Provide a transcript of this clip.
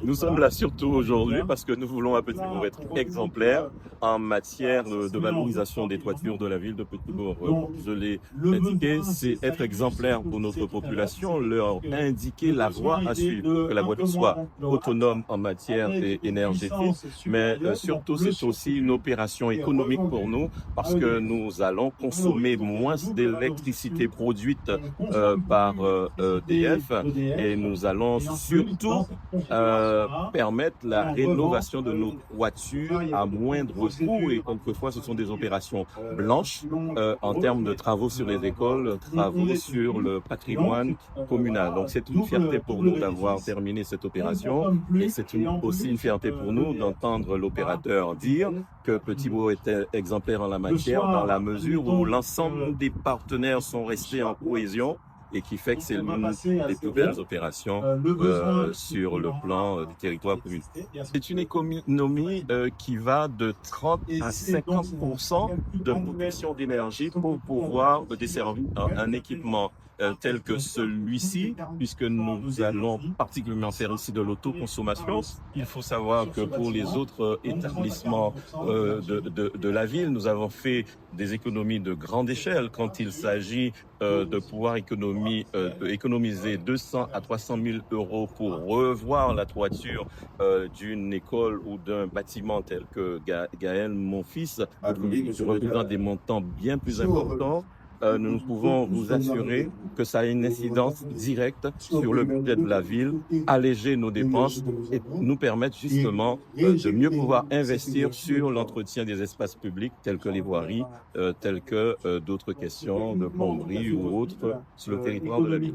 Nous sommes là surtout aujourd'hui parce que nous voulons à Petit-Bourg être exemplaires en matière de valorisation des toitures de la ville de Petit-Bourg. Je l'ai indiqué, c'est être exemplaire pour notre population, leur indiquer la voie à suivre, que la Guadeloupe soit autonome en matière énergétique, mais surtout c'est aussi une opération économique pour nous parce que nous allons consommer moins d'électricité produite par EDF et nous allons surtout permettre la rénovation de nos voitures à moindre coût et quelquefois ce sont des opérations blanches en termes de travaux sur les écoles, travaux sur le patrimoine communal. Donc c'est une fierté pour nous d'avoir terminé cette opération et c'est aussi une fierté pour nous d'entendre l'opérateur dire que Petit-Bourg était exemplaire en la matière dans la mesure où l'ensemble des partenaires sont restés en cohésion et qui fait que c'est l'une des plus belles opérations sur le plan du territoire communal. C'est une économie qui va de 30 à 50% de production d'énergie pour pouvoir desservir un équipement tel que celui-ci, puisque nous allons particulièrement faire ici de l'autoconsommation. Il faut savoir que pour les autres établissements de la ville, nous avons fait des économies de grande échelle quand il s'agit de pouvoir économiser 200 à 300 000 euros pour revoir la toiture d'une école ou d'un bâtiment tel que Gaël, mon fils, qui représente des montants bien plus importants. Nous pouvons vous assurer que ça a une incidence directe sur le budget de la ville, alléger nos dépenses et nous permettre justement de mieux pouvoir investir sur l'entretien des espaces publics tels que les voiries, tels que d'autres questions de plomberie ou autres sur le territoire de la ville.